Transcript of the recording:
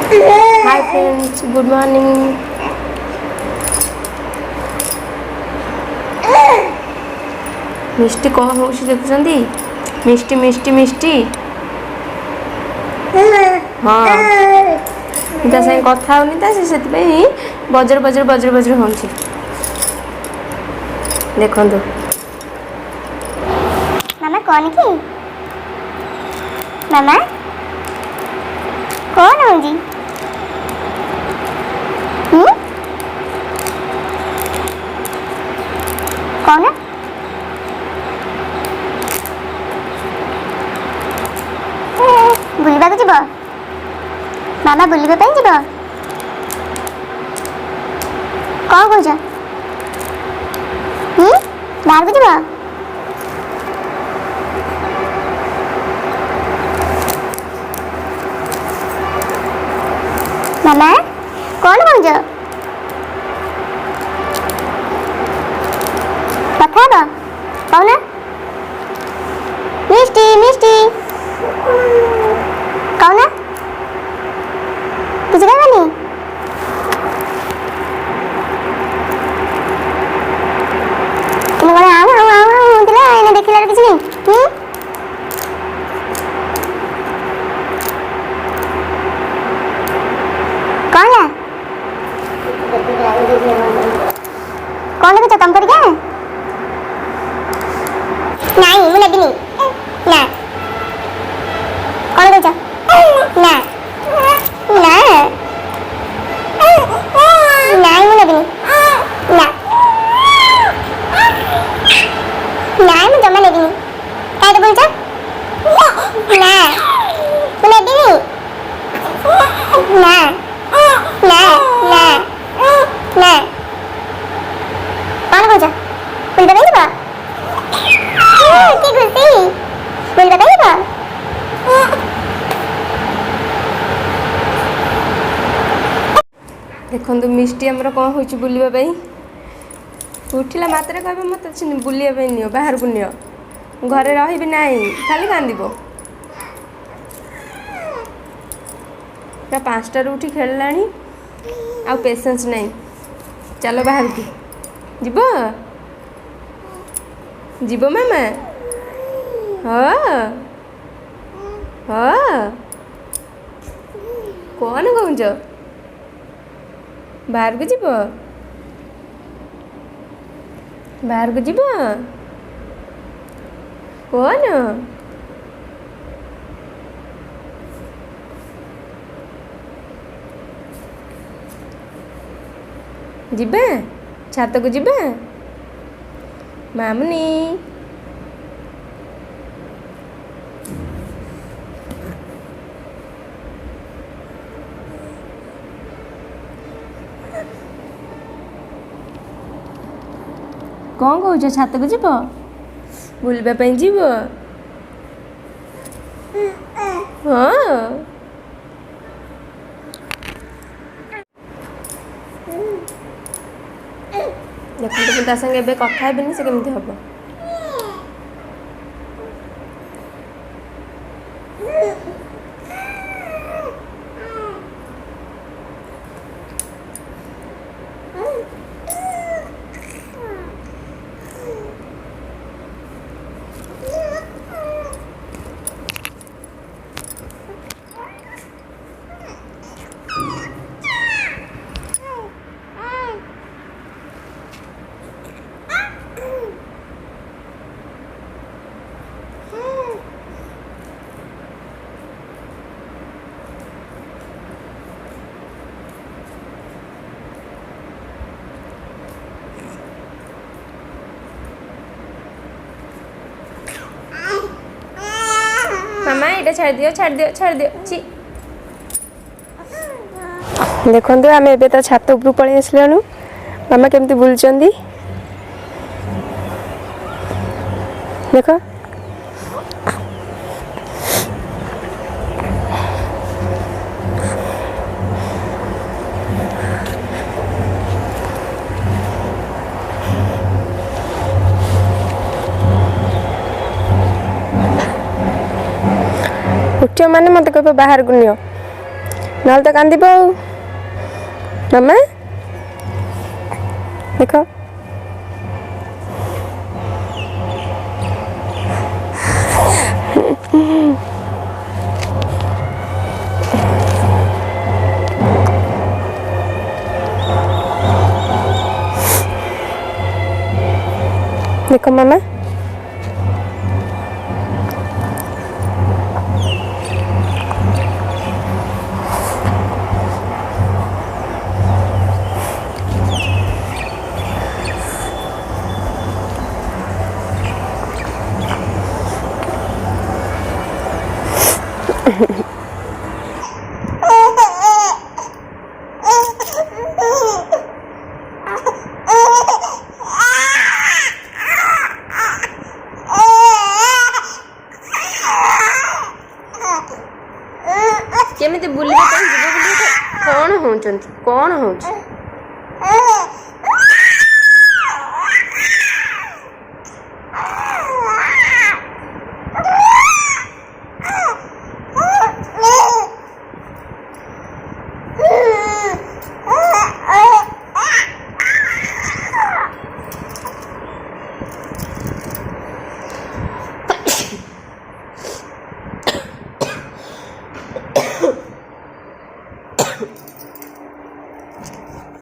हाय friends, good morning. मिष्टी कौन हो देखुंती? मिष्टी मिष्टी मिष्टी हाँ ता साथ कथा होनी से बजर बजर बजर बजर हो देखु। मामा कौन की? मामा कौन हो जी? कौन है? बुलवा को जीव? मामा बुलवा पे जीव? कौन कह बाहर को जीव? मामा कौन कह कथा कहना मिष्टी मिष्टी कहना किसी कहनी तुम कौन आऊ आऊ आऊ होता है देखला किसी नहीं कौन है कौन देखो तुम पर क्या नहीं मुझे भी नहीं ना कौन देखो ना ना नहीं मुझे भी नहीं ना नहीं मुझे जमा नहीं क्या तो बोलचा ना मुझे भी नहीं ना ना ना ना कौन बोलचा बोल बताइए बा की खुशी बोल बताइए बा देखो मिष्टी आमर कौन हो बुलवाई उठिला मात्र कह मत बुलाई नियो बाहर को नियो घरे रही ना खाली कांद पूरा 5टार उठी खेलला आ पेसेंस नहीं। चलो बाहर की जीव जीव मामा हाँ हाँ कौन कौच बाहर को जीव बाहर को जीव कौन जीबा छात को जीबा मामुनी कौन कह छात को जीव बुलवाई जीव हाँ देखो मुझे संगे कथा हेनी से केमती हम मामा ये छाड़ दियो छाड़ दियो छाड़ दियो ची देखो आम ए छात उपर पलि आसलु मामा केमती बुलुंट देख उठ माने मत कह बाहर को नियो ନହେଲେ ତ କାନ୍ଦିବ ଆଉ। ମାମା ଦେଖ देखो मामा କେମିତି ବୁଲିବା ପାଇଁ ଯିବ ବୋଲି କଣ ହଉଛନ୍ତି? କଣ ହଉଛି?